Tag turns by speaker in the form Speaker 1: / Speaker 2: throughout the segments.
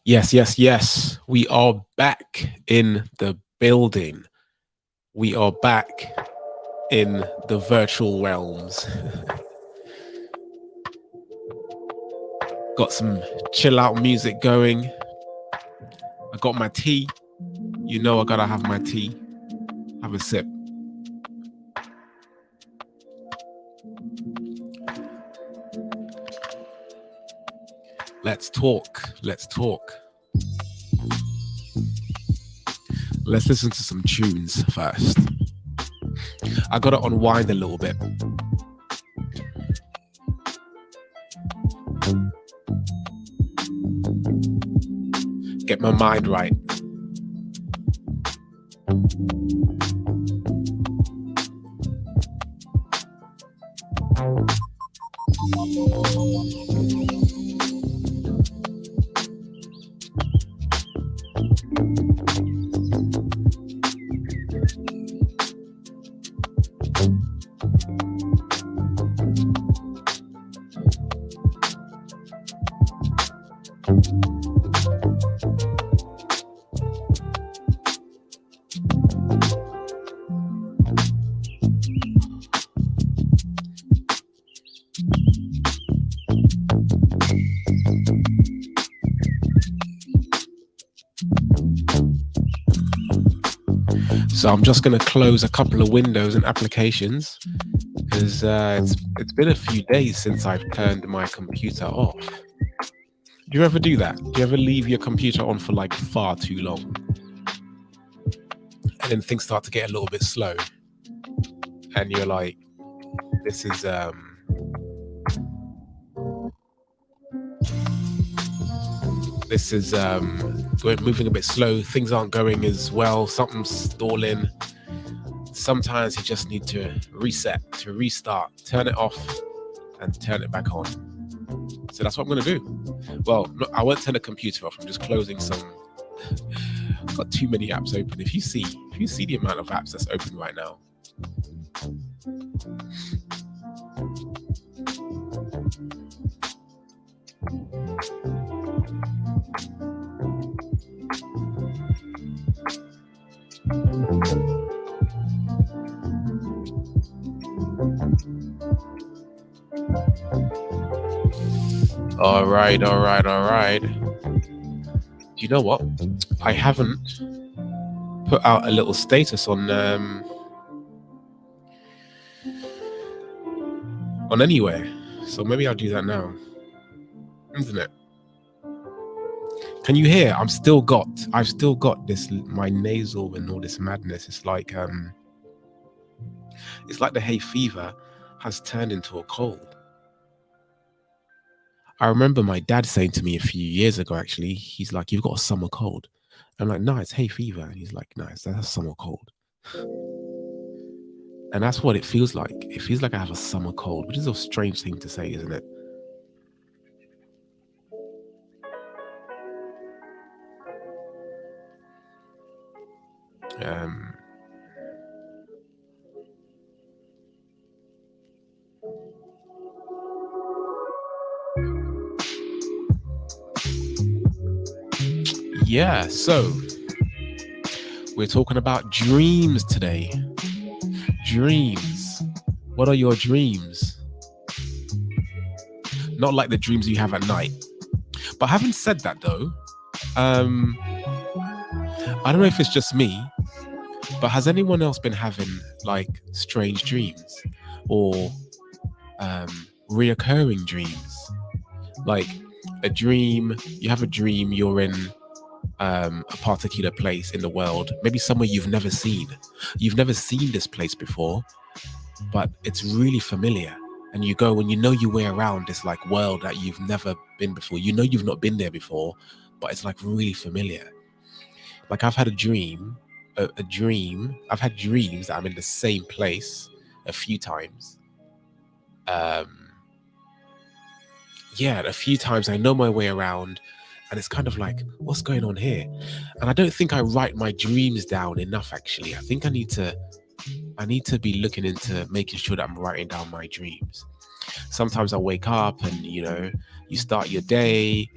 Speaker 1: Yes, yes, yes. We are back in the building. We are back in the virtual realms. Got some chill out music going. I got my tea. You know I gotta have my tea. Have a sip. Let's talk. Let's talk. Let's listen to some tunes first. I gotta unwind a little bit. Get my mind right. So I'm just going to close a couple of windows and applications because it's been a few days since I've turned my computer off. Do you ever do that? Do you ever leave your computer on for like far too long? And then things start to get a little bit slow. And you're like, this is moving a bit slow. Things aren't going as well. Something's stalling. Sometimes you just need to reset, to restart, turn it off and turn it back on. So that's what I'm going to do. Well, no, I won't turn the computer off. I'm just closing some. I've got too many apps open. If you see the amount of apps that's open right now. All right. You know what? I haven't put out a little status on anywhere, so maybe I'll do that now. Isn't it? Can you hear? I've still got this, my nasal and all this madness. It's like the hay fever has turned into a cold. I remember my dad saying to me a few years ago, actually, he's like, "You've got a summer cold." I'm like, "No, it's hay fever." And he's like, "No, that's a summer cold." And that's what it feels like. It feels like I have a summer cold, which is a strange thing to say, isn't it? Um, yeah, so we're talking about dreams today. Dreams. What are your dreams? Not like the dreams you have at night. But having said that, though, um, I don't know if it's just me, but has anyone else been having like strange dreams or reoccurring dreams? Like a dream, you have a dream, you're in a particular place in the world, maybe somewhere you've never seen. You've never seen this place before, but it's really familiar. And you go and you know your way around this like world that you've never been before. You know you've not been there before, but it's like really familiar. Like I've had a dream, I've had dreams that I'm in the same place a few times. Um, yeah, a few times I know my way around, and it's kind of like, what's going on here? And I don't think I write my dreams down enough. Actually, I think I need to be looking into making sure that I'm writing down my dreams. Sometimes I wake up and you start your day,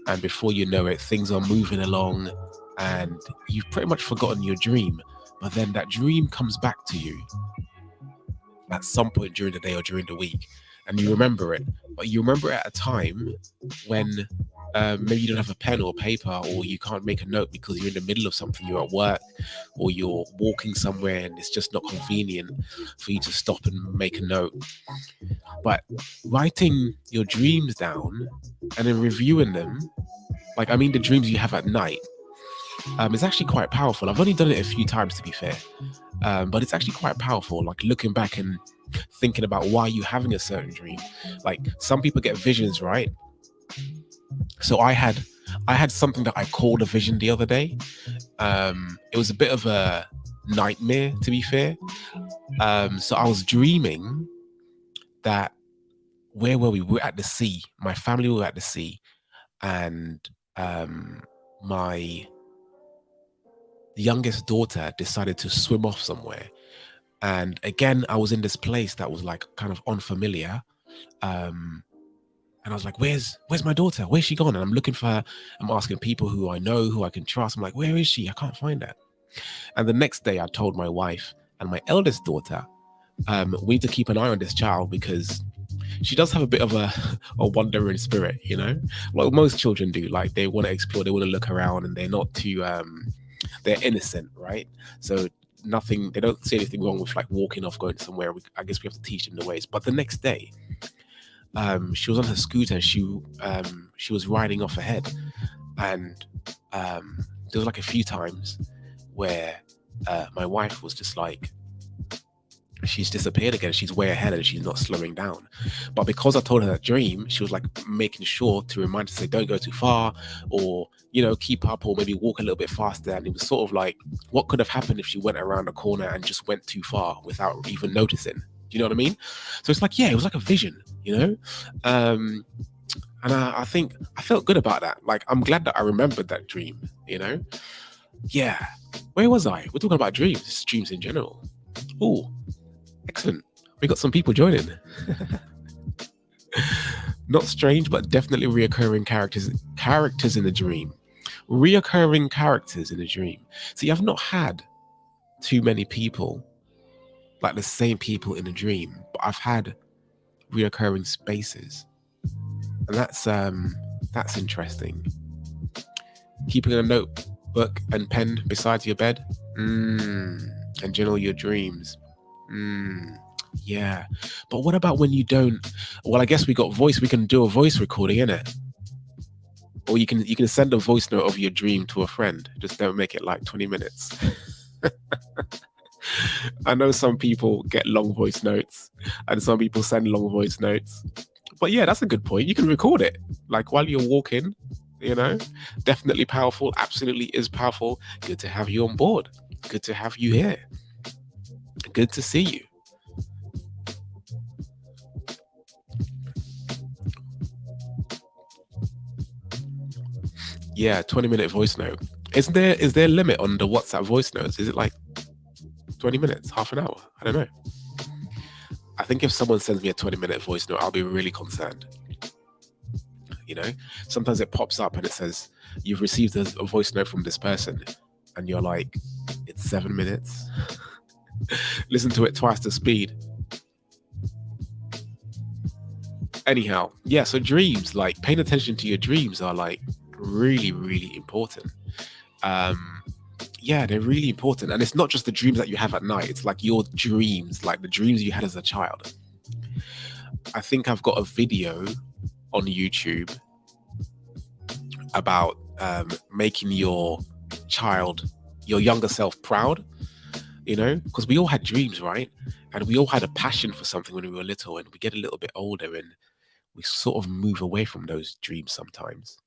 Speaker 1: and before you know it, things are moving along, and you've pretty much forgotten your dream. But then that dream comes back to you at some point during the day or during the week, and you remember it. But you remember it at a time when maybe you don't have a pen or paper, or you can't make a note because you're in the middle of something, you're at work or you're walking somewhere and it's just not convenient for you to stop and make a note. But writing your dreams down and then reviewing them, like I mean the dreams you have at night, is actually quite powerful. I've only done it a few times, to be fair, but it's actually quite powerful. Like looking back and thinking about why you're having a certain dream. Like some people get visions, right? So I had something that I called a vision the other day. It was a bit of a nightmare, to be fair. So I was dreaming that where were we? We were at the sea. My family were at the sea, and my youngest daughter decided to swim off somewhere. And again, I was in this place that was like kind of unfamiliar. And I was like, where's my daughter? Where's she gone? And I'm looking for her. I'm asking people who I know, who I can trust. I'm like, where is she? I can't find her. And the next day I told my wife and my eldest daughter, we need to keep an eye on this child because she does have a bit of a wandering spirit, like most children do. Like they want to explore, they want to look around, and they're not too, they're innocent, right? So they don't see anything wrong with like walking off, going somewhere. I guess we have to teach them the ways. But the next day, she was on her scooter and she was riding off ahead, and there was like a few times where my wife was just like, she's disappeared again. She's way ahead and she's not slowing down. But because I told her that dream, she was like making sure to remind us to say, don't go too far, or keep up, or maybe walk a little bit faster. And it was sort of like, what could have happened if she went around a corner and just went too far without even noticing? Do you know what I mean? So it's like, yeah, it was like a vision, and I think I felt good about that. Like, I'm glad that I remembered that dream, Yeah. Where was I? We're talking about dreams in general. Oh, excellent. We got some people joining. Not strange, but definitely reoccurring characters in the dream. Reoccurring characters in a dream. See, I've not had too many people, like the same people in a dream, but I've had reoccurring spaces. And that's interesting. Keeping a notebook and pen beside your bed, and journal your dreams. Yeah. But what about when you don't? Well, I guess we got voice. We can do a voice recording, innit? Or you can send a voice note of your dream to a friend. Just don't make it like 20 minutes. I know some people get long voice notes and some people send long voice notes. But yeah, that's a good point. You can record it like while you're walking, definitely powerful. Absolutely is powerful. Good to have you on board. Good to have you here. Good to see you. Yeah, 20-minute voice note. Is there a limit on the WhatsApp voice notes? Is it like 20 minutes, half an hour? I don't know. I think if someone sends me a 20-minute voice note, I'll be really concerned. Sometimes it pops up and it says, you've received a voice note from this person. And you're like, it's 7 minutes. Listen to it twice the speed. Anyhow, yeah, so dreams, like paying attention to your dreams are like really, really important. Yeah, they're really important. And it's not just the dreams that you have at night. It's like your dreams, like the dreams you had as a child. I think I've got a video on YouTube about making your younger self proud, because we all had dreams, right? And we all had a passion for something when we were little, and we get a little bit older and we sort of move away from those dreams sometimes.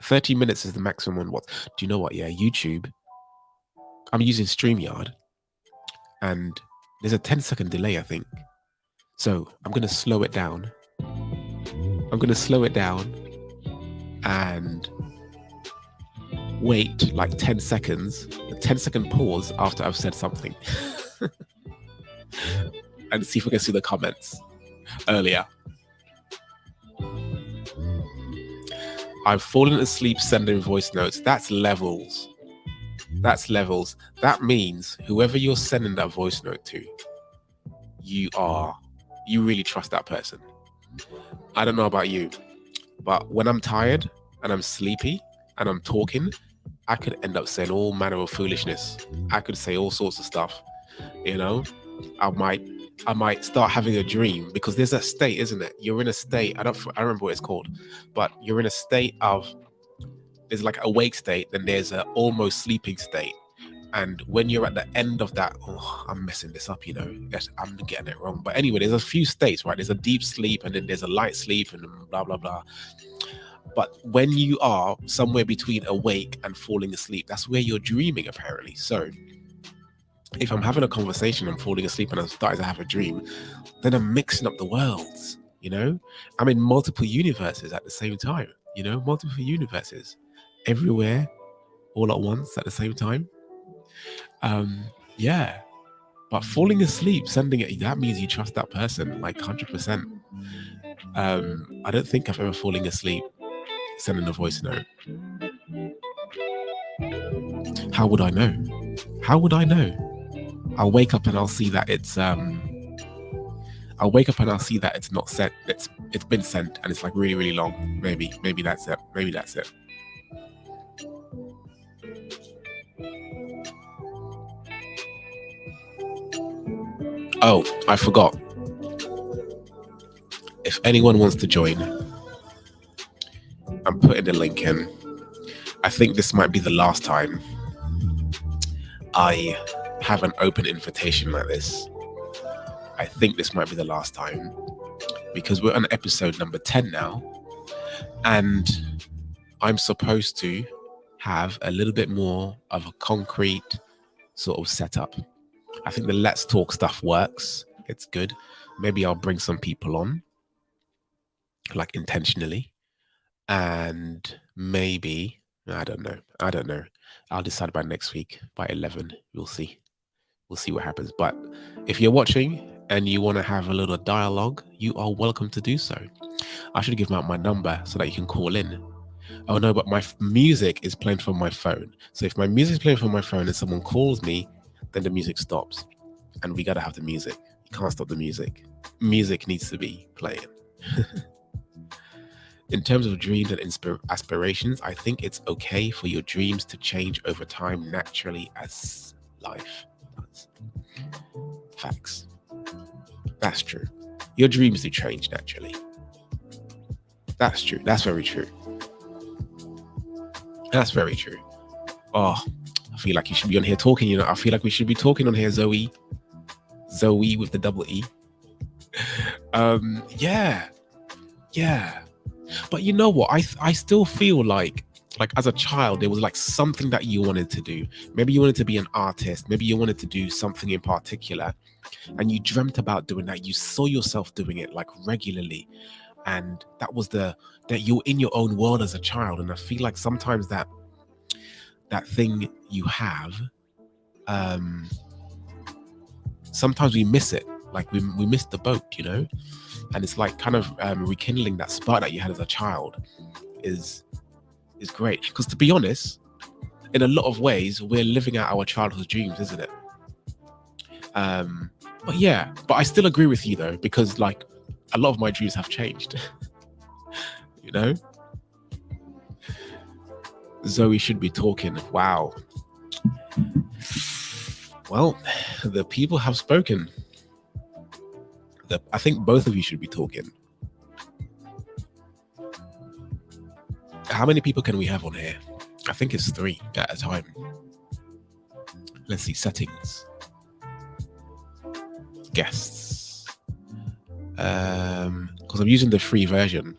Speaker 1: 30 minutes is the maximum on what? Do you know what? Yeah, YouTube. I'm using StreamYard and there's a 10-second delay, I think. So I'm going to slow it down. And wait like 10 seconds, a 10-second pause after I've said something. And see if we can see the comments earlier. I've fallen asleep sending voice notes. That's levels. That means whoever you're sending that voice note to, you really trust that person. I don't know about you, but when I'm tired and I'm sleepy and I'm talking, I could end up saying all manner of foolishness. I could say all sorts of stuff. I might start having a dream, because there's a state, isn't it? You're in a state. I don't remember what it's called, but you're in a state of, there's like awake state, then there's a almost sleeping state. And when you're at the end of that, I'm messing this up, I'm getting it wrong. But anyway, there's a few states, right? There's a deep sleep and then there's a light sleep and blah, blah, blah. But when you are somewhere between awake and falling asleep, that's where you're dreaming, apparently. So if I'm having a conversation, I'm falling asleep and I'm starting to have a dream, then I'm mixing up the worlds, I'm in multiple universes at the same time, multiple universes everywhere, all at once at the same time. Yeah. But falling asleep, sending it, that means you trust that person, like 100%. I don't think I've ever fallen asleep sending a voice note. How would I know? I'll wake up and I'll see that it's not sent. It's been sent and it's like really, really long. Maybe that's it. Oh, I forgot. If anyone wants to join, I'm putting the link in. I think this might be the last time I have an open invitation like this. I think this might be the last time, because we're on episode number 10 now, and I'm supposed to have a little bit more of a concrete sort of setup. I think the Let's Talk stuff works. It's good. Maybe I'll bring some people on, like intentionally, and maybe, I don't know. I'll decide by next week, by 11. We'll see what happens. But if you're watching and you want to have a little dialogue, you are welcome to do so. I should give out my number so that you can call in. Oh no, but my music is playing from my phone. So if my music is playing from my phone and someone calls me, then the music stops. And we got to have the music. You can't stop the music. Music needs to be playing. In terms of dreams and aspirations, I think it's okay for your dreams to change over time naturally as life does. Facts. That's true. Your dreams do change naturally. That's true. That's very true. Oh, I feel like you should be on here talking, I feel like we should be talking on here, Zoe with the double E. Yeah. Yeah. But you know what? I still feel like as a child, there was like something that you wanted to do. Maybe you wanted to be an artist. Maybe you wanted to do something in particular, and you dreamt about doing that. You saw yourself doing it like regularly, and that you're in your own world as a child. And I feel like sometimes that thing you have, um, sometimes we miss it. Like we miss the boat, you know. And it's like kind of rekindling that spark that you had as a child is great. Because to be honest, in a lot of ways, we're living out our childhood dreams, isn't it? Um, but yeah, but I still agree with you though, because like a lot of my dreams have changed. You know, Zoe should be talking. Wow. Well, the people have spoken. I think both of you should be talking. How many people can we have on here? I think it's 3 at a time. Let's see, settings. Guests. Because I'm using the free version.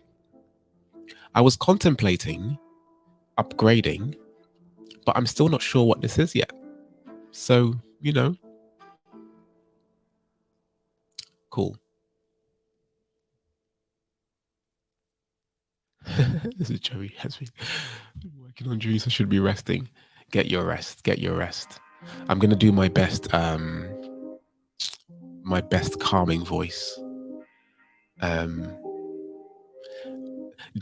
Speaker 1: I was contemplating upgrading, but I'm still not sure what this is yet. So, you know. Cool. This is Joey. Has been working on dreams. I should be resting. Get your rest. Get your rest. I'm gonna do my best. My best calming voice. Do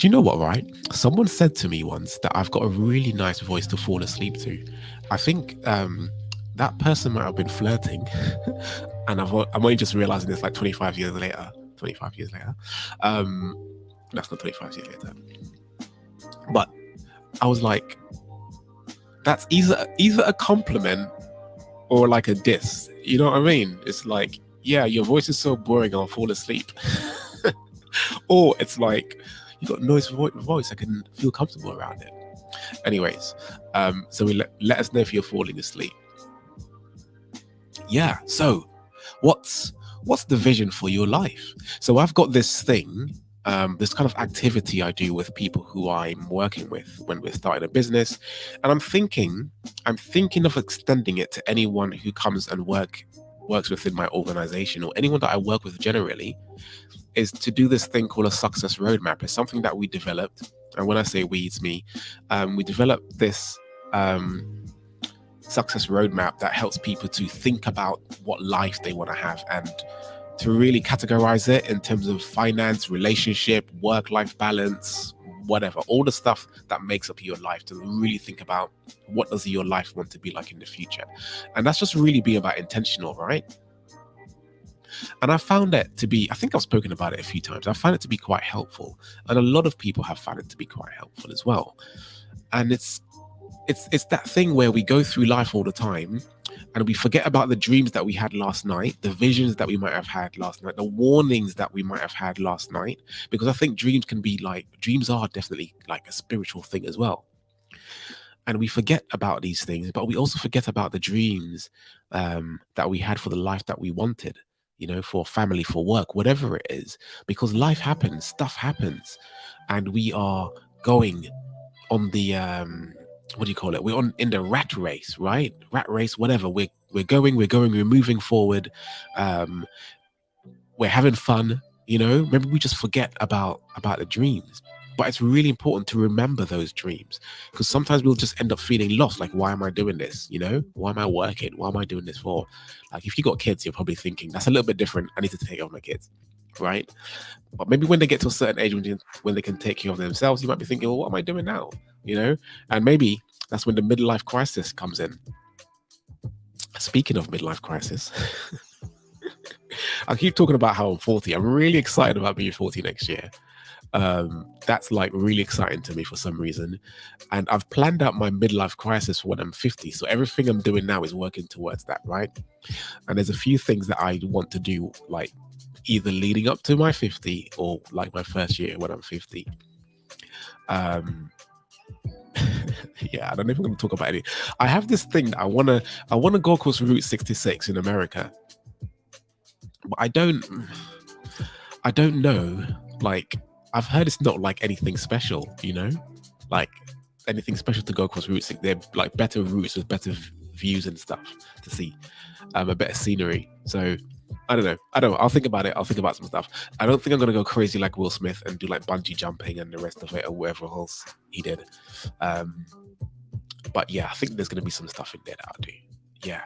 Speaker 1: you know what? Right? Someone said to me once that I've got a really nice voice to fall asleep to. I think that person might have been flirting, and I'm only just realizing this like 25 years later. 25 years later. That's not 25 years later. But I was like, that's either a compliment or like a diss. You know what I mean? It's like, yeah, your voice is so boring, I'll fall asleep. Or it's like, you got a nice voice, I can feel comfortable around it. Anyways, so we let us know if you're falling asleep. Yeah, so what's the vision for your life? So I've got this thing, this kind of activity I do with people who I'm working with when we're starting a business, and I'm thinking of extending it to anyone who comes and works within my organization, or anyone that I work with generally, is to do this thing called a success roadmap. It's something that we developed, and when I say we, it's me. We developed this success roadmap that helps people to think about what life they want to have, and to really categorize it in terms of finance, relationship, work-life balance, whatever, all the stuff that makes up your life, to really think about what does your life want to be like in the future. And that's just really being about intentional, right? And I found that to be, I think I've spoken about it a few times, I found it to be quite helpful. And a lot of people have found it to be quite helpful as well. And it's that thing where we go through life all the time and we forget about the dreams that we had last night, the visions that we might have had last night, the warnings that we might have had last night. Because I think dreams are definitely like a spiritual thing as well. And we forget about these things, but we also forget about the dreams that we had for the life that we wanted, you know, for family, for work, whatever it is. Because life happens, stuff happens, and we are going on the what do you call it? We're in the rat race, right? Rat race, whatever. We're moving forward. We're having fun, you know. Maybe we just forget about the dreams. But it's really important to remember those dreams, because sometimes we'll just end up feeling lost. Like, why am I doing this? You know, why am I working? What am I doing this for? Like, if you got kids, you're probably thinking that's a little bit different. I need to take care of my kids, right? But maybe when they get to a certain age, when they can take care of themselves, you might be thinking, well, what am I doing now? You know, and maybe that's when the midlife crisis comes in. Speaking of midlife crisis, I keep talking about how I'm 40. I'm really excited about being 40 next year. That's like really exciting to me for some reason. And I've planned out my midlife crisis for when I'm 50. So everything I'm doing now is working towards that, right? And there's a few things that I want to do, like either leading up to my 50 or like my first year when I'm 50. Yeah, I don't know if I'm going to talk about any. I have this thing that I want to go across Route 66 in America, but I don't know, like, I've heard it's not like anything special, like anything special to go across routes. They're like better routes with better views and stuff to see, a better scenery. So I don't know. I'll think about it. I'll think about some stuff. I don't think I'm gonna go crazy like Will Smith and do like bungee jumping and the rest of it, or whatever else he did. But yeah, I think there's gonna be some stuff in there that I'll do. Yeah.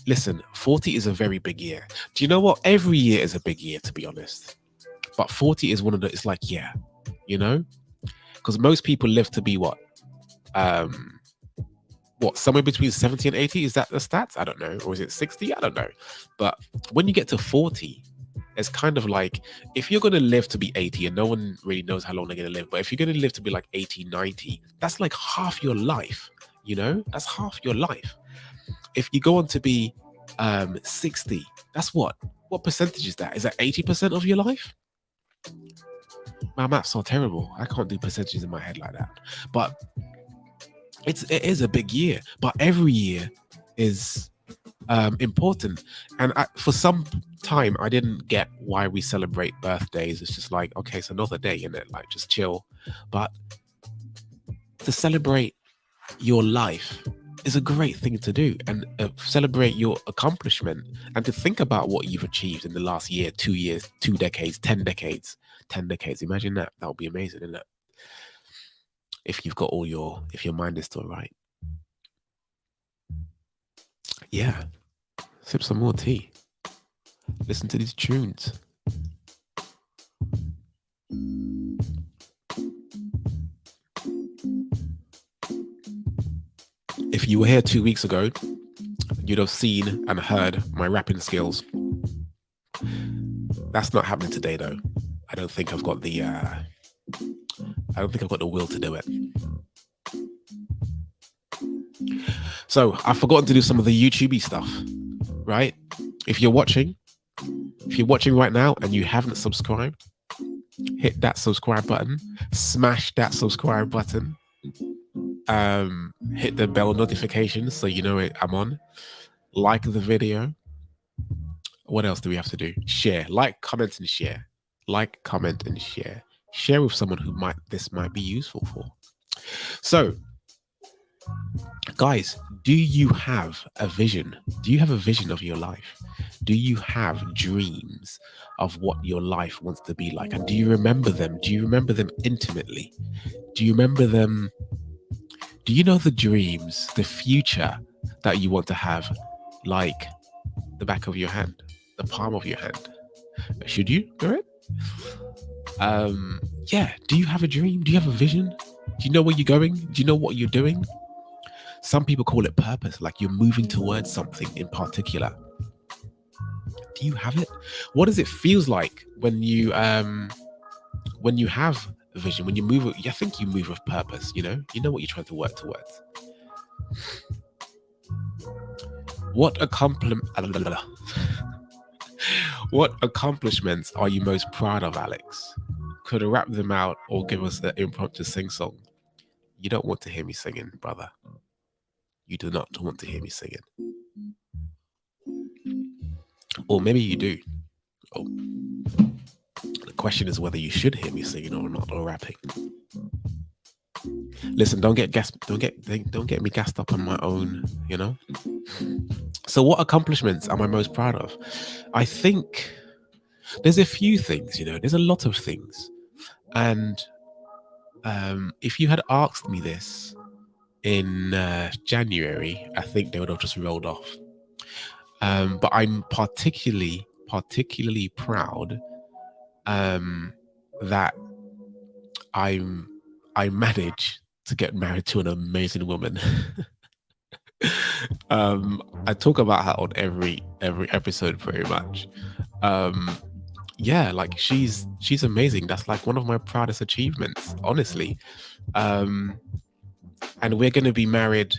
Speaker 1: Listen, 40 is a very big year. Do you know what? Every year is a big year, to be honest. But 40 is one of the, it's like, yeah, because most people live to be what, somewhere between 70 and 80? Is that the stats? I don't know. Or is it 60? I don't know. But when you get to 40, it's kind of like, if you're going to live to be 80, and no one really knows how long they're going to live, but if you're going to live to be like 80, 90, that's like half your life, that's half your life. If you go on to be 60, that's what percentage is that? Is that 80% of your life? My math's so terrible. I can't do percentages in my head like that. But it is a big year. But every year is important. And for some time, I didn't get why we celebrate birthdays. It's just like, okay, it's another day, innit? Like, just chill. But to celebrate your life is a great thing to do, and celebrate your accomplishment, and to think about what you've achieved in the last year, 2 years, 2 decades, 10 decades. Imagine that. That would be amazing, isn't it? If you've got if your mind is still right. Yeah. Sip some more tea. Listen to these tunes. If you were here 2 weeks ago, you'd have seen and heard my rapping skills. That's not happening today, though. I don't think I've got the will to do it. So I've forgotten to do some of the YouTubey stuff, right? If you're watching right now and you haven't subscribed, hit that subscribe button, smash that subscribe button, hit the bell notification so you know I'm on, like the video. What else do we have to do? Share, like, comment, and share. Like, comment, and share. Share with someone who this might be useful for. So, guys, do you have a vision? Do you have a vision of your life? Do you have dreams of what your life wants to be like? And do you remember them? Do you remember them intimately? Do you remember them? Do you know the dreams, the future that you want to have, like the back of your hand, the palm of your hand? Should you do it? Yeah. Do you have a dream? Do you have a vision? Do you know where you're going? Do you know what you're doing? Some people call it purpose, like you're moving towards something in particular. Do you have it? What does it feel like when you have a vision, when you move? I think you move with purpose. You know what you're trying to work towards. What accomplishments are you most proud of, Alex? Could rap them out or give us an impromptu sing-song. You don't want to hear me singing, brother. You do not want to hear me singing. Or maybe you do. Oh. The question is whether you should hear me singing or not, or rapping. Listen, don't get me gassed up on my own, So what accomplishments am I most proud of? I think there's a few things, there's a lot of things. And if you had asked me this in January, I think they would have just rolled off. But I'm particularly proud that I managed to get married to an amazing woman. I talk about her on every episode pretty much. Yeah, like she's amazing. That's like one of my proudest achievements, honestly. And we're going to be married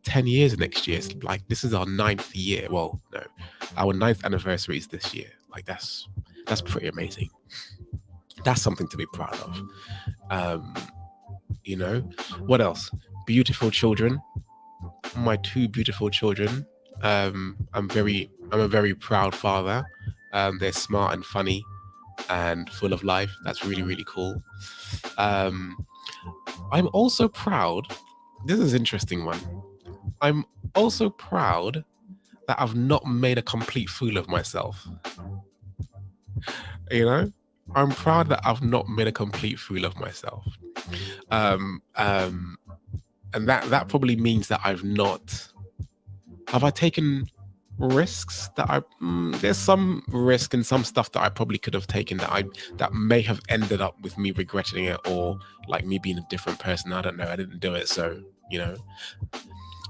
Speaker 1: 10 years next year. It's like, this is our 9th year. Well, no, our 9th anniversary is this year. Like that's pretty amazing. That's something to be proud of. What else? Beautiful children. My 2 beautiful children. I'm a very proud father. They're smart and funny. and full of life. That's really, really cool. Um, I'm also proud. This is an interesting one. I'm also proud that I've not made a complete fool of myself. You know, I'm proud that I've not made a complete fool of myself. Um, um, and that probably means that I've not. Have I taken risks that there's some risk and some stuff that I probably could have taken that may have ended up with me regretting it, or like me being a different person. I don't know. I didn't do it, so you know.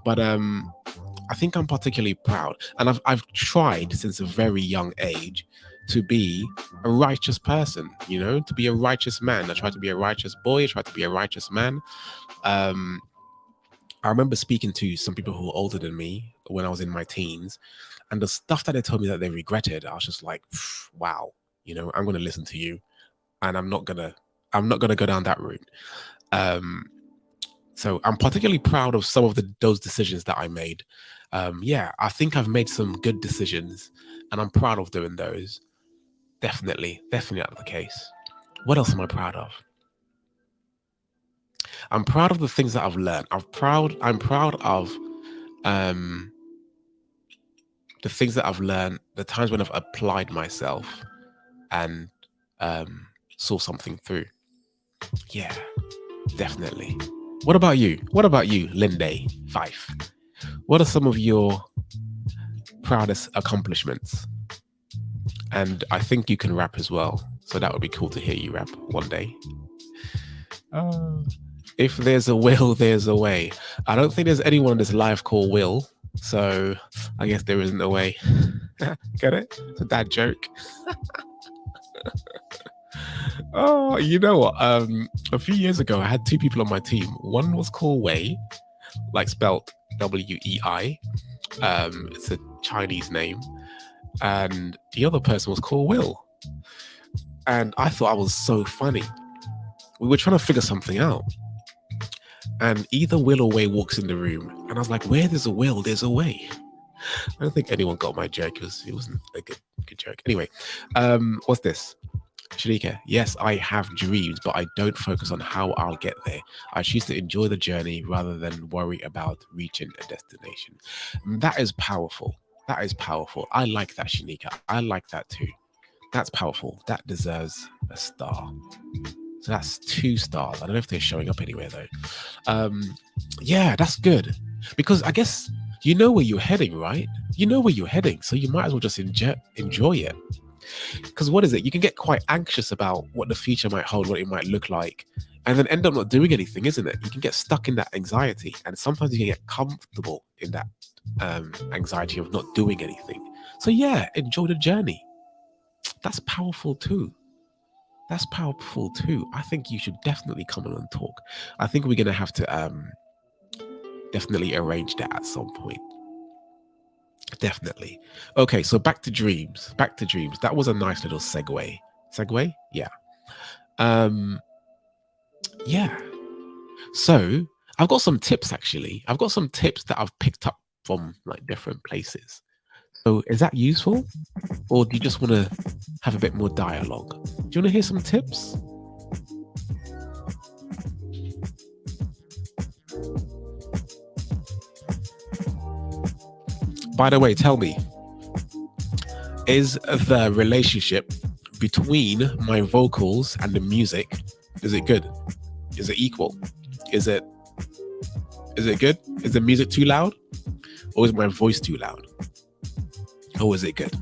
Speaker 1: But I think I'm particularly proud, and I've tried since a very young age to be a righteous person. You know, to be a righteous man. I tried to be a righteous boy. I tried to be a righteous man. Um, I remember speaking to some people who were older than me when I was in my teens, and the stuff that they told me that they regretted, I was just like, wow, you know, I'm going to listen to you, and I'm not gonna go down that route. So I'm particularly proud of some of those decisions that I made. Yeah, I think I've made some good decisions, and I'm proud of doing those. Definitely that's the case. What else am I proud of? I'm proud of the things that I've learned. I'm proud of um, the things that I've learned, the times when I've applied myself and saw something through. Yeah, definitely. What about you? What about you, Linde Fife? What are some of your proudest accomplishments? And I think you can rap as well, so that would be cool to hear you rap one day. If there's a will, there's a way. I don't think there's anyone in this life called Will, so I guess there isn't a way. Get it? It's a dad joke. Oh, you know what? A few years ago, I had two people on my team. One was called Wei, like spelt Wei. It's a Chinese name, and the other person was called Will. And I thought I was so funny. We were trying to figure something out, and either Will or Wei walks in the room, and I was like, "Where there's a will, there's a way." I don't think anyone got my joke. It wasn't a good joke. Anyway, what's this? Shanika, yes, I have dreams, but I don't focus on how I'll get there. I choose to enjoy the journey rather than worry about reaching a destination. That is powerful. That is powerful. I like that, Shanika. I like that too. That's powerful. That deserves a star. So that's 2 stars. I don't know if they're showing up anywhere though. Yeah, that's good. Because I guess you know where you're heading, right? You know where you're heading, so you might as well just enjoy it. Because what is it? You can get quite anxious about what the future might hold, what it might look like, and then end up not doing anything, isn't it? You can get stuck in that anxiety, and sometimes you can get comfortable in that anxiety of not doing anything. So yeah, enjoy the journey. That's powerful too. That's powerful too. I think you should definitely come on and talk. I think we're gonna have to definitely arrange that at some point. Definitely. Okay, so back to dreams. Back to dreams. That was a nice little segue. Segue? Yeah. Yeah. So I've got some tips actually. I've got some tips that I've picked up from like different places. So is that useful? Or do you just want to have a bit more dialogue? Do you want to hear some tips? By the way, tell me, is the relationship between my vocals and the music, is it good? Is it equal? Is it good? Is the music too loud? Or is my voice too loud? Or is it good?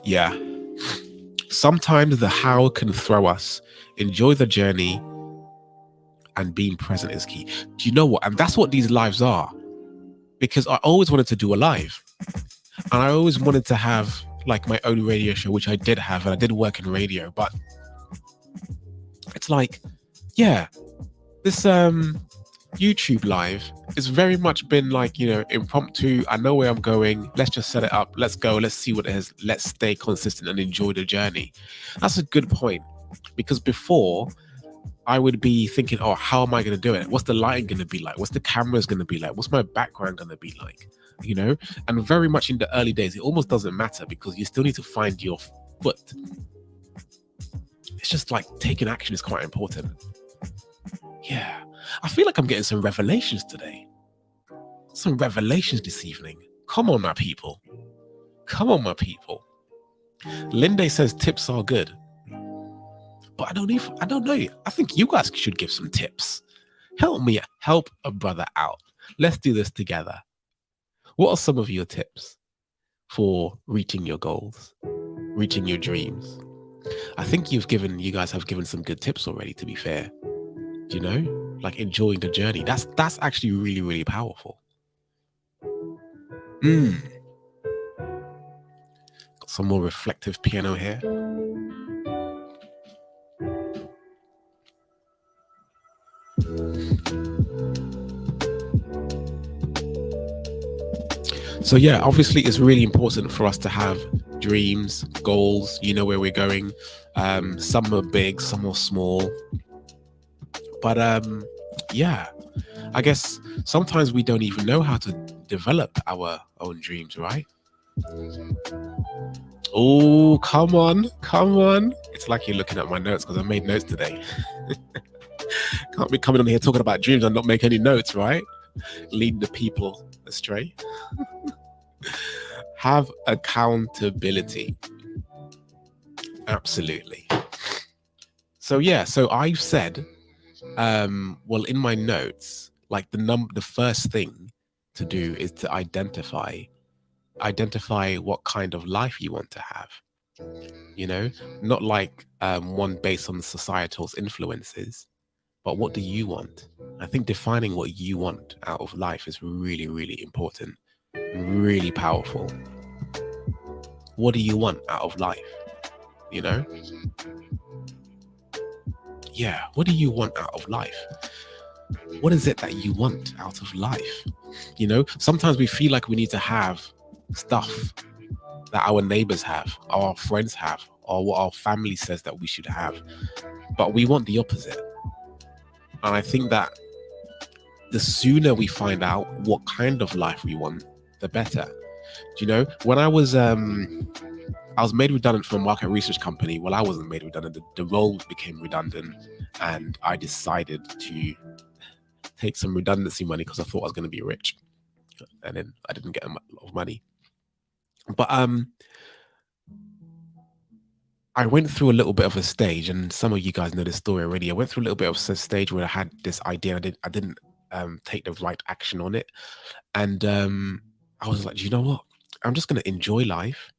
Speaker 1: Yeah. Sometimes the how can throw us. Enjoy the journey, and being present is key. Do you know what? And that's what these lives are. Because I always wanted to do a live. And I always wanted to have like my own radio show, which I did have, and I did work in radio. But it's like, yeah, this YouTube live has very much been like, you know, impromptu. I know where I'm going. Let's just set it up. Let's go. Let's see what it is. Let's stay consistent and enjoy the journey. That's a good point. Because before, I would be thinking, oh, how am I going to do it? What's the lighting going to be like? What's the cameras going to be like? What's my background going to be like? You know, and very much in the early days, it almost doesn't matter because you still need to find your foot. It's just like taking action is quite important. Yeah, I feel like I'm getting some revelations today. Some revelations this evening. Come on, my people. Come on, my people. Linde says tips are good. But I don't know. I think you guys should give some tips. Help a brother out. Let's do this together. What are some of your tips for reaching your goals, reaching your dreams? I think you guys have given some good tips already, to be fair. You know, like enjoying the journey. That's actually really, really powerful. Got some more reflective piano here. So yeah, obviously it's really important for us to have dreams, goals, you know where we're going. Some are big, some are small. But yeah, I guess sometimes we don't even know how to develop our own dreams, right? Oh, come on. It's like you're looking at my notes because I made notes today. Can't be coming on here talking about dreams and not make any notes, right? Lead the people astray. Have accountability. Absolutely. So yeah, so I've said, well, in my notes, like the first thing to do is to identify what kind of life you want to have. You know, not like one based on societal's influences, but what do you want? I think defining what you want out of life is really, really important and really powerful. What do you want out of life? You know? Yeah, what do you want out of life? What is it that you want out of life? You know, sometimes we feel like we need to have stuff that our neighbors have, our friends have, or what our family says that we should have. But we want the opposite. And I think that the sooner we find out what kind of life we want, the better. Do you know, when I was made redundant from a market research company. Well, I wasn't made redundant. The role became redundant, and I decided to take some redundancy money because I thought I was going to be rich, and then I didn't get a lot of money. But I went through a little bit of a stage, and some of you guys know this story already. I went through a little bit of a stage where I had this idea. I didn't take the right action on it, and I was like, do you know what? I'm just going to enjoy life.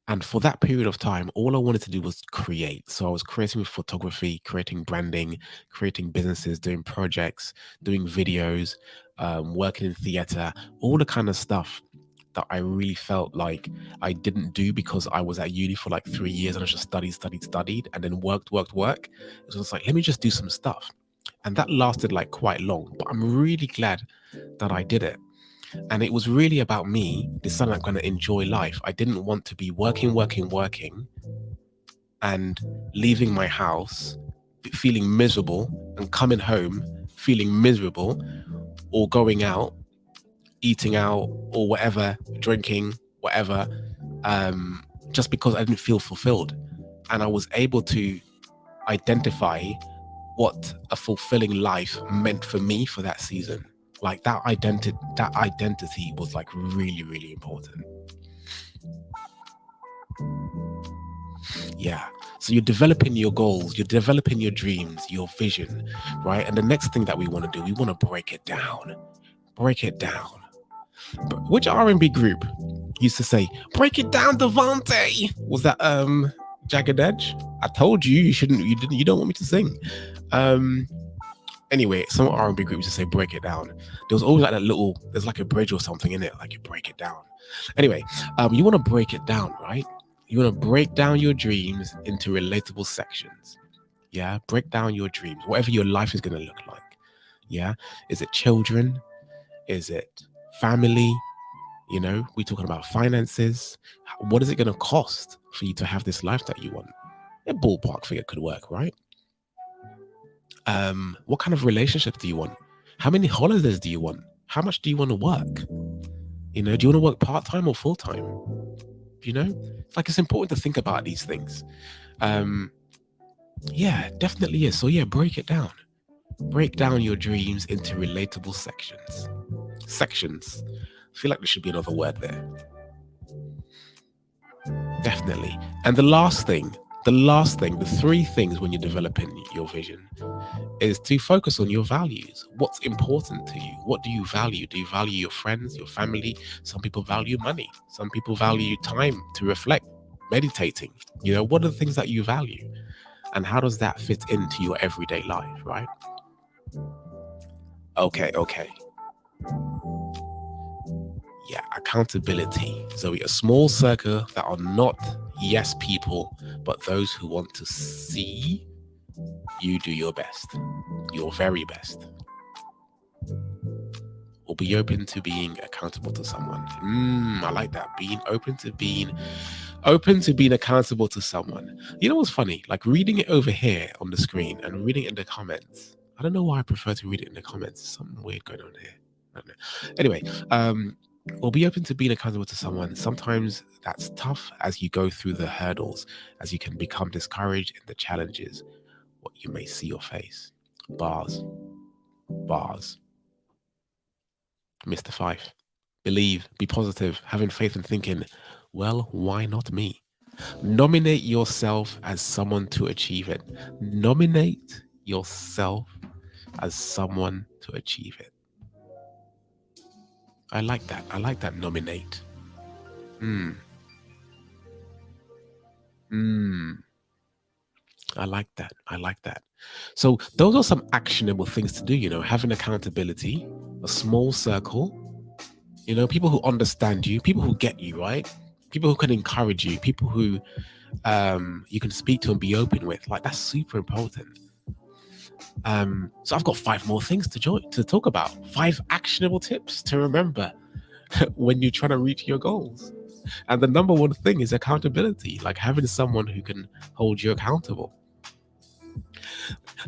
Speaker 1: And for that period of time, all I wanted to do was create. So I was creating with photography, creating branding, creating businesses, doing projects, doing videos, working in theater, all the kind of stuff that I really felt like I didn't do because I was at uni for like 3 years and I just studied, and then worked. It was just like, let me just do some stuff. And that lasted like quite long, but I'm really glad that I did it. And it was really about me deciding I'm going to enjoy life. I didn't want to be working, and leaving my house feeling miserable and coming home feeling miserable, or going out, eating out, or whatever, drinking, whatever, just because I didn't feel fulfilled. And I was able to identify what a fulfilling life meant for me for that season. Like that identity was like really, really important. Yeah. So you're developing your goals, you're developing your dreams, your vision, right? And the next thing that we want to do, we want to break it down. But which R&B group used to say, "Break it down, Devante"? Was that Jagged Edge? I told you you don't want me to sing. Anyway, some R&B groups used to say "break it down." There was always like there's like a bridge or something in it, like you break it down. Anyway, you want to break it down, right? You want to break down your dreams into relatable sections. Yeah, break down your dreams, whatever your life is going to look like. Yeah, is it children? Is it family? You know, we're talking about finances. What is it going to cost for you to have this life that you want? A ballpark figure could work, right? What kind of relationship do you want? How many holidays do you want? How much do you want to work? You know, do you want to work part-time or full-time? You know, like, it's important to think about these things. Yeah, definitely is. So yeah, break it down. Break down your dreams into relatable sections. Sections. I feel like there should be another word there. Definitely. And the the three things when you're developing your vision is to focus on your values. What's important to you? What do you value? Do you value your friends, your family? Some people value money. Some people value time to reflect, meditating. You know, what are the things that you value? And how does that fit into your everyday life, right? Okay. Yeah, accountability. Zoe, a small circle that are not yes people, but those who want to see you do your best, your very best. Or be open to being accountable to someone. I like that. Being open to being accountable to someone. You know what's funny? Like, reading it over here on the screen and reading it in the comments. I don't know why I prefer to read it in the comments. There's something weird going on here. I don't know. Anyway, or be open to being accountable to someone. Sometimes that's tough as you go through the hurdles, as you can become discouraged in the challenges, what you may see or face. Bars. Mr. Fife. Believe, be positive, having faith and thinking, well, why not me? Nominate yourself as someone to achieve it. Nominate yourself as someone to achieve it. I like that. I like that. Nominate. I like that. I like that. So those are some actionable things to do, you know, having accountability, a small circle, you know, people who understand you, people who get you, right? People who can encourage you, people who you can speak to and be open with. Like, that's super important. So I've got 5 more things to talk about. 5 actionable tips to remember when you're trying to reach your goals. And the number one thing is accountability, like having someone who can hold you accountable.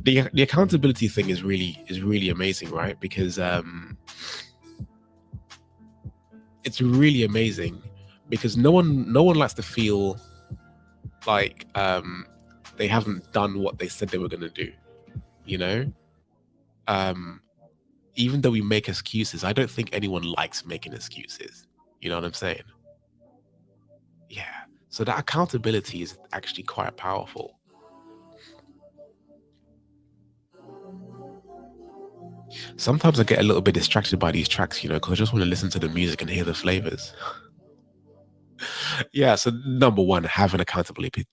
Speaker 1: The accountability thing is really amazing, right? Because it's really amazing because no one likes to feel like they haven't done what they said they were going to do, you know. Even though we make excuses, I don't think anyone likes making excuses. You know what I'm saying? Yeah. So that accountability is actually quite powerful. Sometimes I get a little bit distracted by these tracks, you know, because I just want to listen to the music and hear the flavors. Yeah. So number one, have an accountability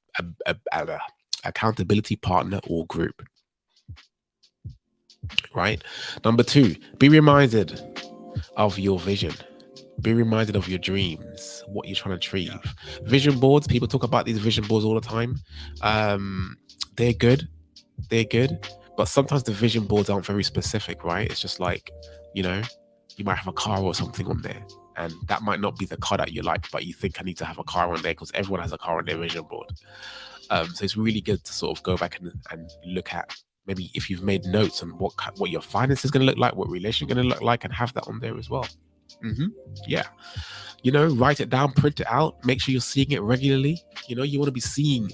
Speaker 1: partner or group. Right. Number 2, be reminded of your vision. Be reminded of your dreams, what you're trying to achieve. Vision boards, people talk about these vision boards all the time. They're good. But sometimes the vision boards aren't very specific, right? It's just like, you know, you might have a car or something on there, and that might not be the car that you like, but you think I need to have a car on there because everyone has a car on their vision board. So it's really good to sort of go back and look at, maybe if you've made notes on what your finance is going to look like, what relation going to look like, and have that on there as well. Yeah. You know, write it down, print it out, make sure you're seeing it regularly. You know, you want to be seeing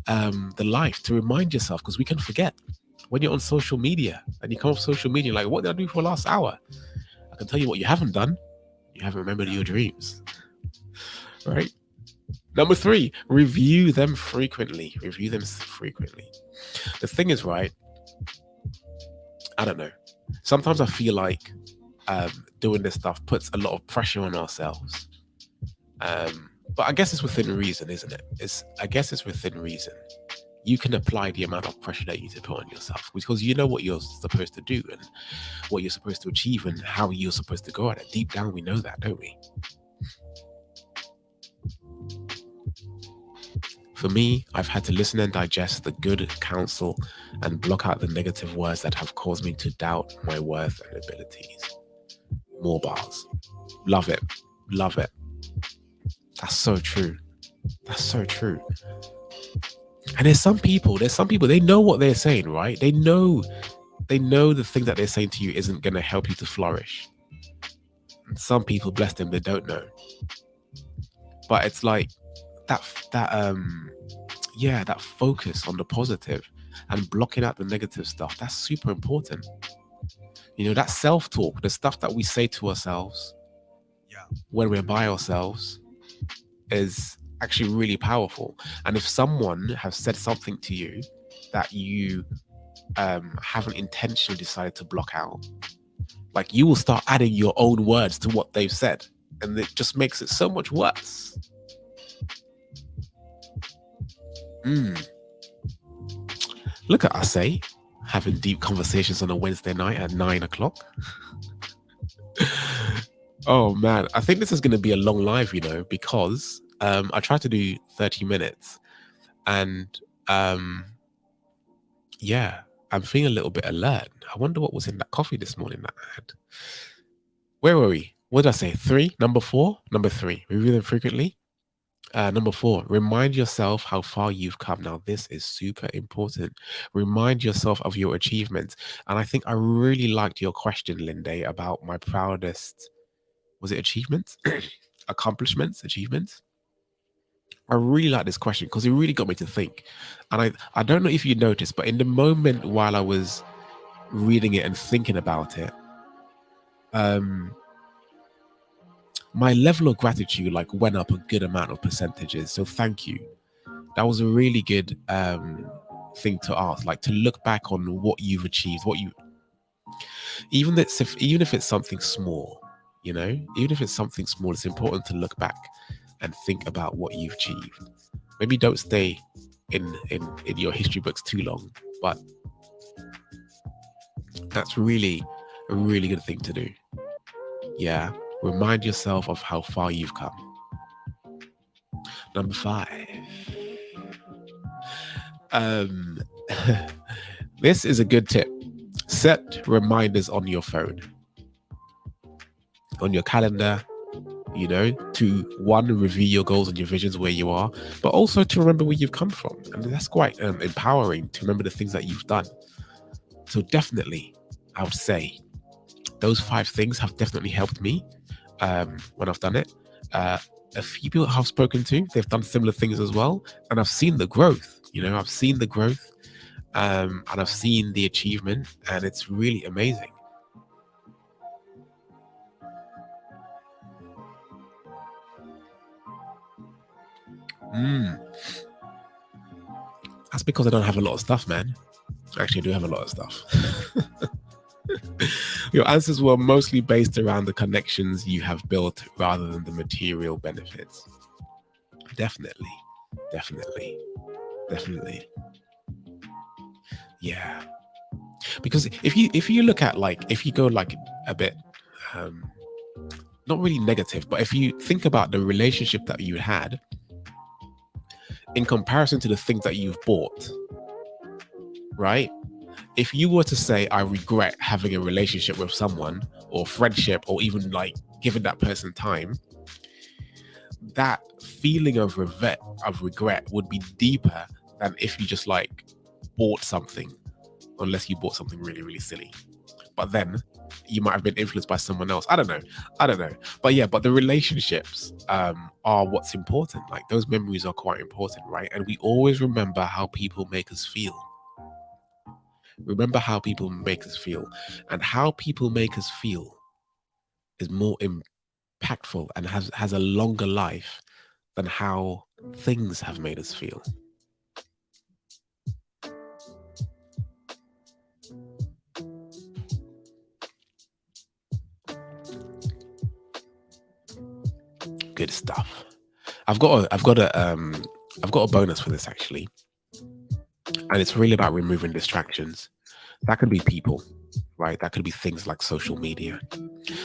Speaker 1: the life to remind yourself, because we can forget when you're on social media and you come off social media, like, what did I do for the last hour? I can tell you what you haven't done. You haven't remembered your dreams, right? Number 3, review them frequently. The thing is, right, I don't know. Sometimes I feel like doing this stuff puts a lot of pressure on ourselves. But I guess it's within reason, isn't it? I guess it's within reason. You can apply the amount of pressure that you need to put on yourself, because you know what you're supposed to do and what you're supposed to achieve and how you're supposed to go at it. Deep down, we know that, don't we? For me, I've had to listen and digest the good counsel and block out the negative words that have caused me to doubt my worth and abilities. More bars. Love it. Love it. That's so true. That's so true. And there's some people, they know what they're saying, right? They know the thing that they're saying to you isn't going to help you to flourish. And some people, bless them, they don't know. But it's like that yeah, that focus on the positive and blocking out the negative stuff, that's super important. That self-talk, the stuff that we say to ourselves
Speaker 2: Yeah.
Speaker 1: when we're by ourselves, is actually really powerful. And if someone has said something to you that you haven't intentionally decided to block out, like, you will start adding your own words to what they've said, and it just makes it so much worse. Mm. Look at us, eh? Having deep conversations on a Wednesday night at 9 o'clock. Oh man, I think this is going to be a long live, because I tried to do 30 minutes, and yeah, I'm feeling a little bit alert. I wonder what was in that coffee this morning that I had. Where were we? What did I say? 3? Number 4? Number 3. Review them frequently. Number 4, remind yourself how far you've come. Now, this is super important. Remind yourself of your achievements. And I think I really liked your question, Linde, about my proudest, was it achievements? Accomplishments? Achievements? I really like this question because it really got me to think. And I don't know if you noticed, but in the moment while I was reading it and thinking about it, um, my level of gratitude like went up a good amount of percentages. So thank you. That was a really good thing to ask, like to look back on what you've achieved, even if it's something small, even if it's something small, it's important to look back and think about what you've achieved. Maybe don't stay in your history books too long, but that's really a really good thing to do. Yeah, remind yourself of how far you've come. Number 5. Um, this is a good tip. Set reminders on your phone, on your calendar, to one, review your goals and your visions where you are, but also to remember where you've come from. And that's quite empowering to remember the things that you've done. So definitely, I would say those 5 things have definitely helped me when I've done it. A few people I've spoken to, they've done similar things as well. And I've seen the growth, I've seen the growth and I've seen the achievement, and it's really amazing. Mm. That's because I don't have a lot of stuff, man. Actually, I do have a lot of stuff. Your answers were mostly based around the connections you have built rather than the material benefits. Definitely. Definitely. Definitely. Yeah. Because if you look at, like, if you go like a bit not really negative, but if you think about the relationship that you had in comparison to the things that you've bought, right? If you were to say, I regret having a relationship with someone or friendship or even like giving that person time, that feeling of regret would be deeper than if you just like bought something, unless you bought something really, really silly. But then you might have been influenced by someone else. I don't know. But yeah, but the relationships are what's important. Like, those memories are quite important, right? And we always remember how people make us feel. Remember how people make us feel. And how people make us feel is more impactful and has a longer life than how things have made us feel. Good stuff. I've got a bonus for this, actually, and it's really about removing distractions. That could be people, right? That could be things like social media.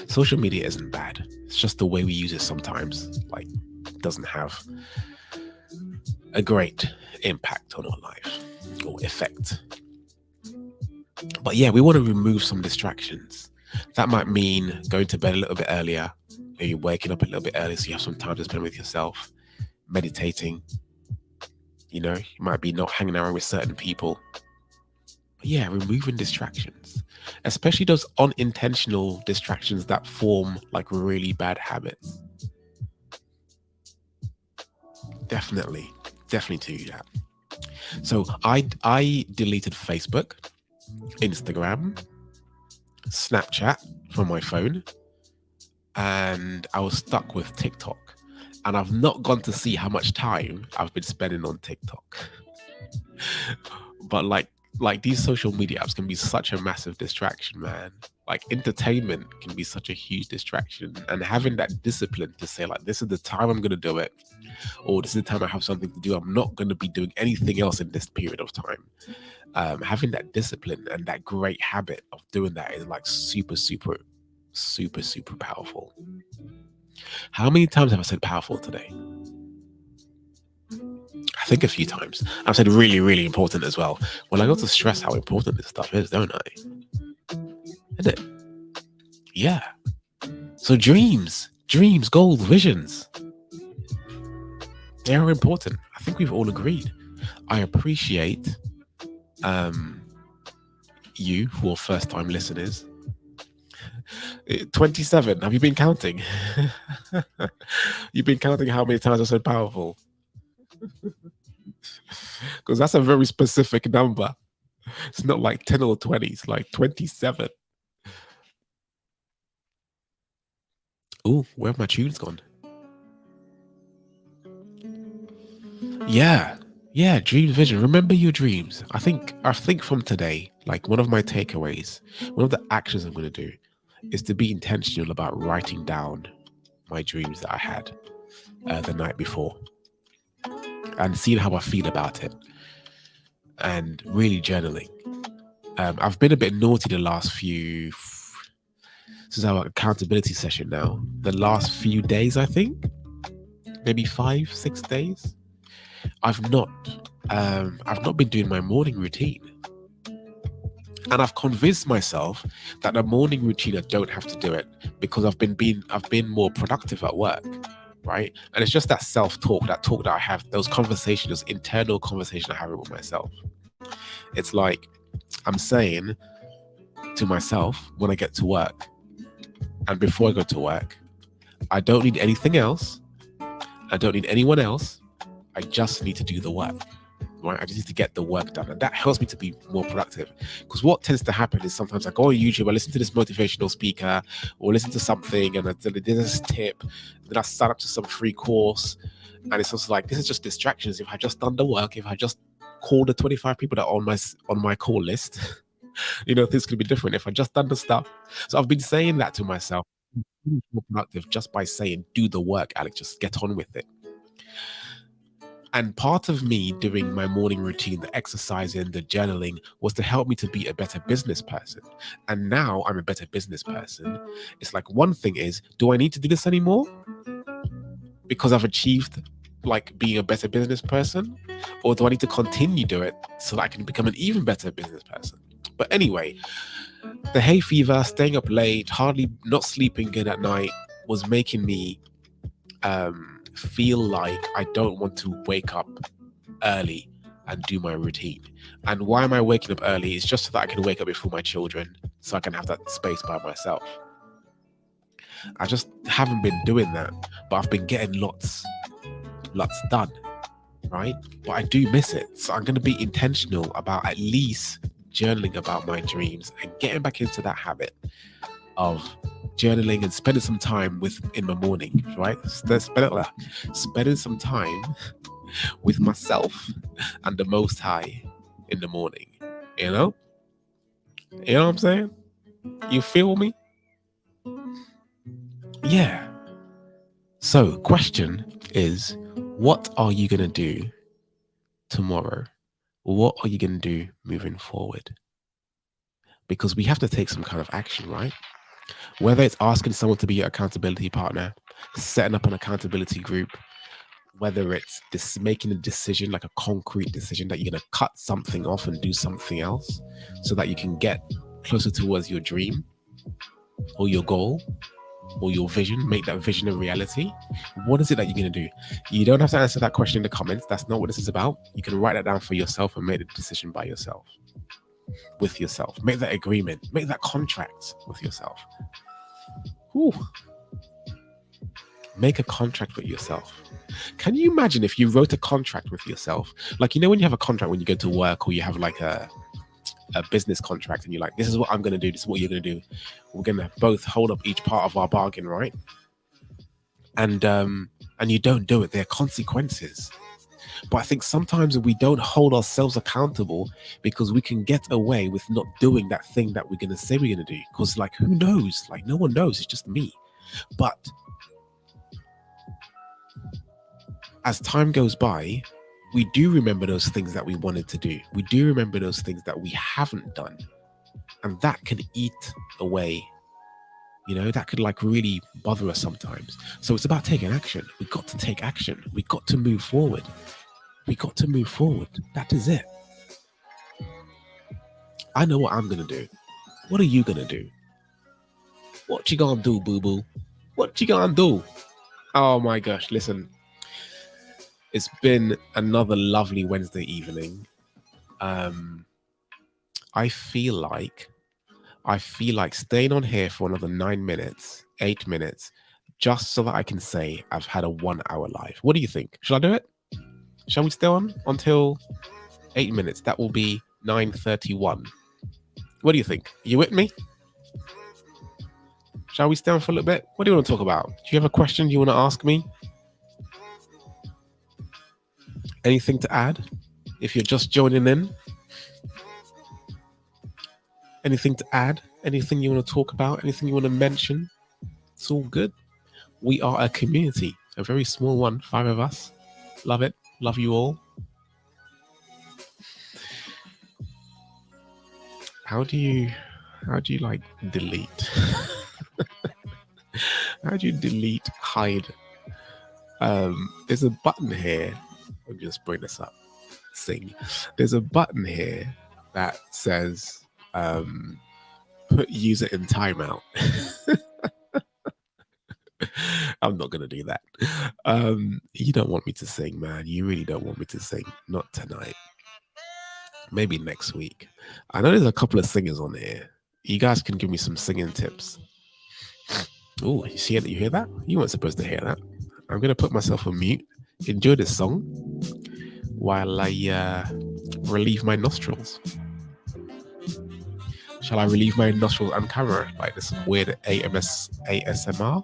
Speaker 1: Social media isn't bad. It's just the way we use it sometimes, like, doesn't have a great impact on our life or effect. But yeah, we want to remove some distractions. That might mean going to bed a little bit earlier, maybe waking up a little bit early so you have some time to spend with yourself, meditating, You know, you might be not hanging around with certain people. But yeah, removing distractions, especially those unintentional distractions that form like really bad habits. Definitely, definitely do that. So I deleted Facebook, Instagram, Snapchat from my phone, and I was stuck with TikTok. And I've not gone to see how much time I've been spending on TikTok. But like these social media apps can be such a massive distraction, man. Like entertainment can be such a huge distraction. And having that discipline to say, like, this is the time I'm gonna do it, or this is the time I have something to do. I'm not gonna be doing anything else in this period of time. Having that discipline and that great habit of doing that is like super, super, super, super powerful. How many times have I said powerful today? I think a few times. I've said really, really important as well. Well, I got to stress how important this stuff is, don't I? Isn't it? Yeah. So dreams, goals, visions, they are important. I think we've all agreed. I appreciate you who are first time listeners. 27. Have you been counting? You've been counting how many times I said powerful? Because that's a very specific number. It's not like 10 or 20, it's like 27. Oh, where have my tunes gone? Yeah. Yeah, dream vision. Remember your dreams. I think from today, like one of my takeaways, one of the actions I'm going to do is to be intentional about writing down my dreams that I had the night before and seeing how I feel about it and really journaling. I've been a bit naughty the last few, since our accountability session now, the last few days, I think, maybe 5-6 days. I've not been doing my morning routine. And I've convinced myself that the morning routine, I don't have to do it because I've been more productive at work, right? And it's just that self-talk, that talk that I have, those conversations, those internal conversations I have with myself. It's like I'm saying to myself when I get to work and before I go to work, I don't need anything else. I don't need anyone else. I just need to do the work. Right? I just need to get the work done. And that helps me to be more productive. Because what tends to happen is sometimes I go on YouTube, I listen to this motivational speaker or listen to something and there's this tip, then I sign up to some free course. And it's also like, this is just distractions. If I just done the work, if I just called the 25 people that are on my call list, you know, things could be different. If I just done the stuff. So I've been saying that to myself, more productive just by saying, do the work, Alex, just get on with it. And part of me doing my morning routine, the exercising, the journaling, was to help me to be a better business person. And now I'm a better business person. It's like, one thing is, do I need to do this anymore? Because I've achieved like being a better business person? Or do I need to continue do it so that I can become an even better business person? But anyway, the hay fever, staying up late, hardly not sleeping good at night was making me feel like I don't want to wake up early and do my routine. And why am I waking up early? It's just so that I can wake up before my children, so I can have that space by myself. I just haven't been doing that, but I've been getting lots done, right? But I do miss it. So I'm going to be intentional about at least journaling about my dreams and getting back into that habit of journaling and spending some time in the morning, right? Spending some time with myself and the Most High in the morning. You know what I'm saying? You feel me? Yeah. So, question is, what are you gonna do tomorrow? What are you gonna do moving forward? Because we have to take some kind of action, right? Whether it's asking someone to be your accountability partner, setting up an accountability group, whether it's making a decision, like a concrete decision that you're going to cut something off and do something else so that you can get closer towards your dream or your goal. or your vision, make that vision a reality, what is it that you're going to do? You don't have to answer that question in the comments. That's not what this is about. You can write that down for yourself and make the decision by yourself, with yourself. Make that agreement, make that contract with yourself. Whew. Make a contract with yourself. Can you imagine if you wrote a contract with yourself? Like, when you have a contract when you go to work, or you have like a business contract, and you're like, this is what I'm going to do, this is what you're going to do. We're going to both hold up each part of our bargain, right? And you don't do it, there are consequences. But I think sometimes we don't hold ourselves accountable because we can get away with not doing that thing that we're going to say we're going to do. Because, like, who knows? Like, no one knows. It's just me. But as time goes by, we do remember those things that we wanted to do. We do remember those things that we haven't done. And that can eat away. That could like really bother us sometimes. So it's about taking action. We got to take action. We got to move forward. That is it. I know what I'm going to do. What are you going to do? What you going to do, boo-boo? What you going to do? Oh my gosh, listen. It's been another lovely Wednesday evening. I feel like staying on here for another 9 minutes, 8 minutes, just so that I can say I've had a 1 hour live. What do you think? Shall I do it? Shall we stay on until 8 minutes? That will be 9:31. What do you think? Are you with me? Shall we stay on for a little bit? What do you want to talk about? Do you have a question you want to ask me? Anything to add? If you're just joining in, anything to add? Anything you want to talk about? Anything you want to mention? It's all good. We are a community, a very small one, 5 of us. Love it. Love you all. How do you like delete? How do you delete, hide? There's a button here. Let me just bring this up. Sing. There's a button here that says put user in timeout. I'm not gonna do that. You don't want me to sing, man. You really don't want me to sing. Not tonight. Maybe next week. I know there's a couple of singers on here. You guys can give me some singing tips. Oh, you see it? You hear that? You weren't supposed to hear that. I'm gonna put myself on mute. Enjoy this song while I relieve my nostrils. Shall I relieve my nostrils on camera? Like this weird ASMR?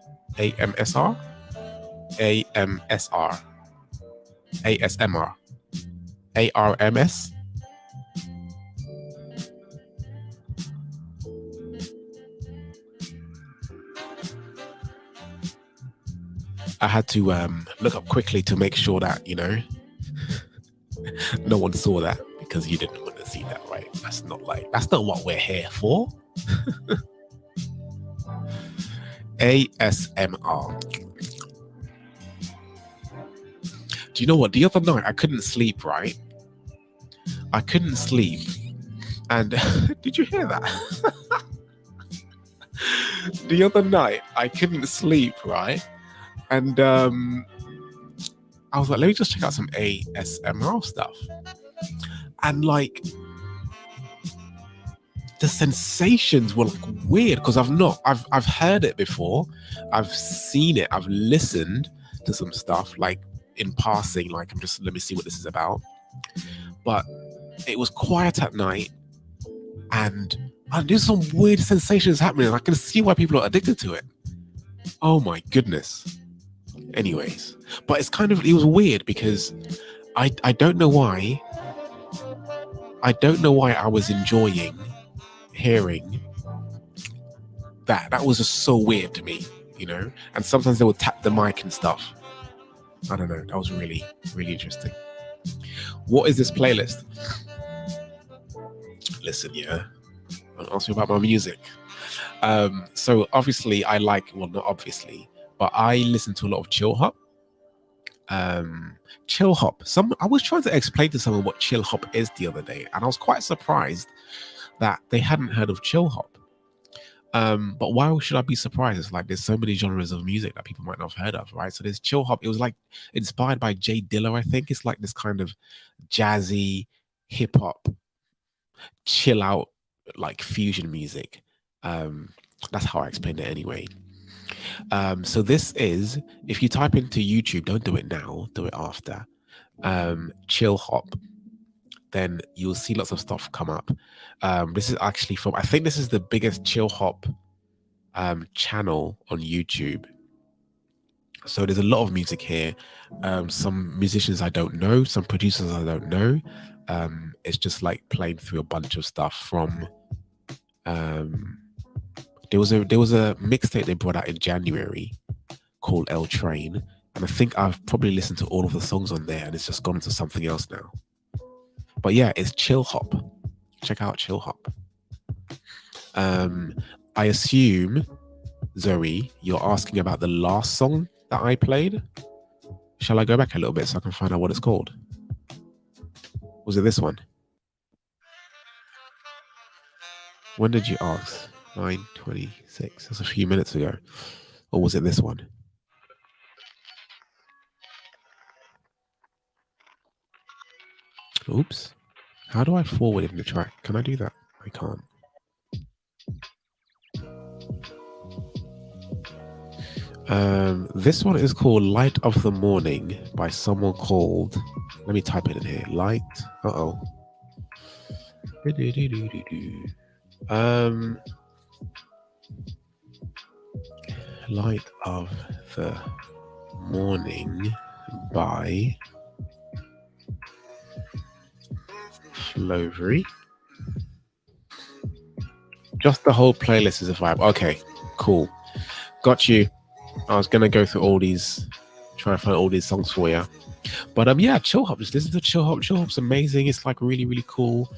Speaker 1: ARMS? I had to look up quickly to make sure that, no one saw that, because you didn't want to see that, right? That's not what we're here for. ASMR. Do you know what? The other night I couldn't sleep, right? I couldn't sleep. And did you hear that? The other night I couldn't sleep, right? And I was like, let me just check out some ASMR stuff. And like, the sensations were like weird, because I've heard it before. I've seen it. I've listened to some stuff like in passing, like let me see what this is about. But it was quiet at night, and there's some weird sensations happening. I can see why people are addicted to it. Oh my goodness. Anyways, but it was weird because I don't know why. I don't know why I was enjoying hearing that. That was just so weird to me, and sometimes they would tap the mic and stuff. I don't know. That was really, really interesting. What is this playlist? Listen, I'll ask you about my music. So obviously not obviously, but I listen to a lot of chill hop. Chill hop. I was trying to explain to someone what chill hop is the other day, and I was quite surprised that they hadn't heard of chill hop. But why should I be surprised? It's like there's so many genres of music that people might not have heard of, right? So there's chill hop. It was like inspired by Jay Dilla, I think. It's like this kind of jazzy hip hop, chill out, like fusion music. That's how I explained it anyway. So this is, if you type into YouTube, don't do it now, do it after. Chill hop, then you'll see lots of stuff come up. This is actually from, I think this is the biggest chill hop channel on YouTube. So there's a lot of music here. Some musicians I don't know, some producers I don't know. It's just like playing through a bunch of stuff from. There was a mixtape they brought out in January called L Train, and I think I've probably listened to all of the songs on there, and it's just gone into something else now. But yeah, it's chill hop. Check out chill hop. I assume, Zoe, you're asking about the last song that I played. Shall I go back a little bit so I can find out what it's called? Was it this one? When did you ask? 9:26. That's a few minutes ago. Or was it this one? Oops. How do I forward in the track? Can I do that? I can't. This one is called Light of the Morning by someone called, let me type it in here. Light. Light of the Morning by Flovery. Just the whole playlist is a vibe. Okay, cool. Got you. I was gonna go through all these, try to find all these songs for you. But yeah, chill hop. Just listen to chill hop. Chill hop's amazing. It's like really, really cool.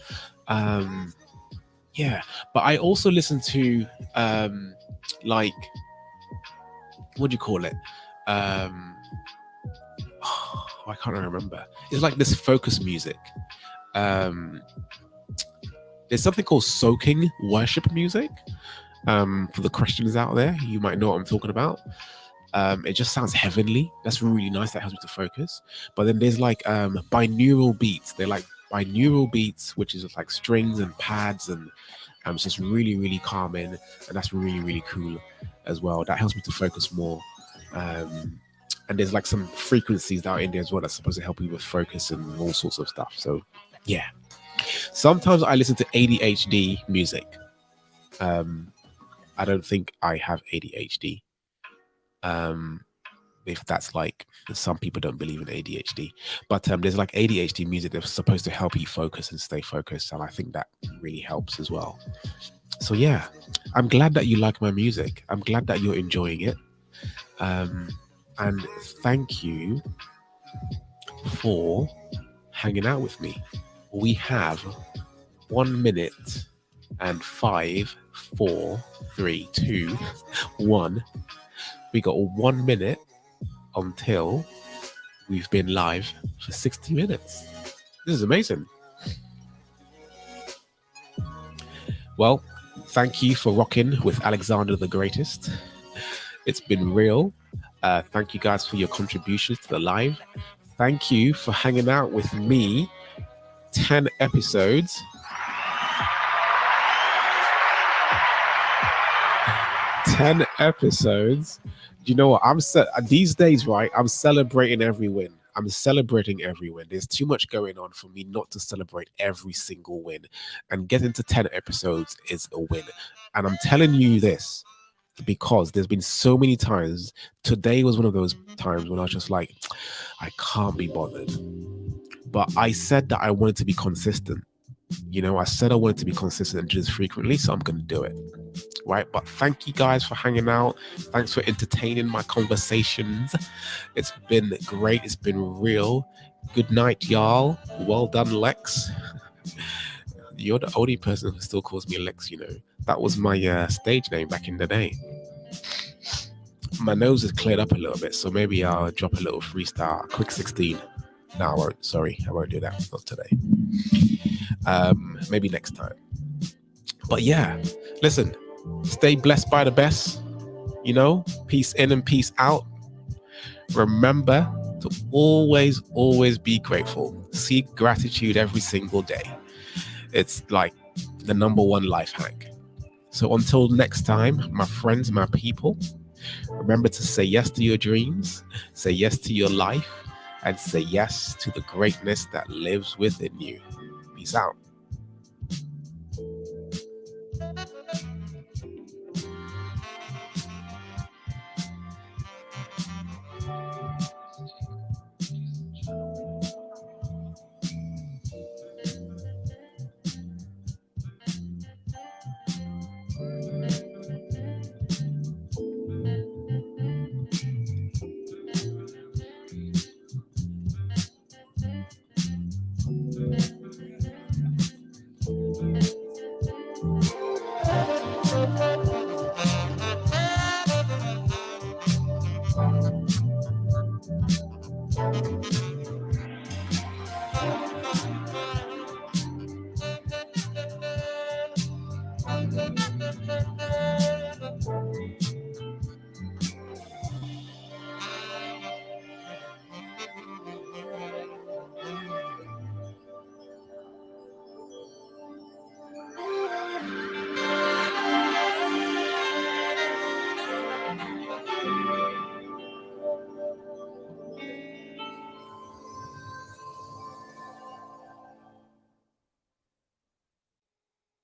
Speaker 1: Yeah. But I also listen to like, what do you call it? I can't remember. It's like this focus music. There's something called soaking worship music. For the Christians out there, you might know what I'm talking about. It just sounds heavenly. That's really nice. That helps me to focus. But then there's like binaural beats. They're like binaural beats, which is like strings and pads, and it's just really, really calming, and that's really, really cool as well. That helps me to focus more. And there's like some frequencies that are in there as well that's supposed to help you with focus and all sorts of stuff. So yeah. Sometimes I listen to ADHD music. I don't think I have ADHD. If that's like, some people don't believe in ADHD, but there's like ADHD music that's supposed to help you focus and stay focused, and I think that really helps as well. So yeah, I'm glad that you like my music. I'm glad that you're enjoying it, and thank you for hanging out with me. We have 1 minute and 5, 4, 3, 2, 1. We got 1 minute until we've been live for 60 minutes. This is amazing. Well, thank you for rocking with Alexander the Greatest. It's been real. Thank you guys for your contributions to the live. Thank you for hanging out with me. 10 episodes. 10 episodes. You know what? These days, right? I'm celebrating every win. I'm celebrating every win. There's too much going on for me not to celebrate every single win. And getting to 10 episodes is a win. And I'm telling you this because there's been so many times. Today was one of those times when I was just like, I can't be bothered. But I said that I wanted to be consistent. You know, I said I wanted to be consistent and do this frequently, so I'm going to do it. Right? But thank you guys for hanging out. Thanks for entertaining my conversations. It's been great. It's been real. Good night, y'all. Well done, Lex. You're the only person who still calls me Lex, you know. That was my stage name back in the day. My nose has cleared up a little bit, so maybe I'll drop a little freestyle, a quick 16. No, I won't. Sorry, I won't do that. Not today. Maybe next time. But yeah, listen, Stay blessed by the best. Peace in and peace out. Remember to always be grateful. Seek gratitude every single day. It's like the number one life hack. So until next time, my friends, my people, remember to say yes to your dreams, say yes to your life, and say yes to the greatness that lives within you. Peace out.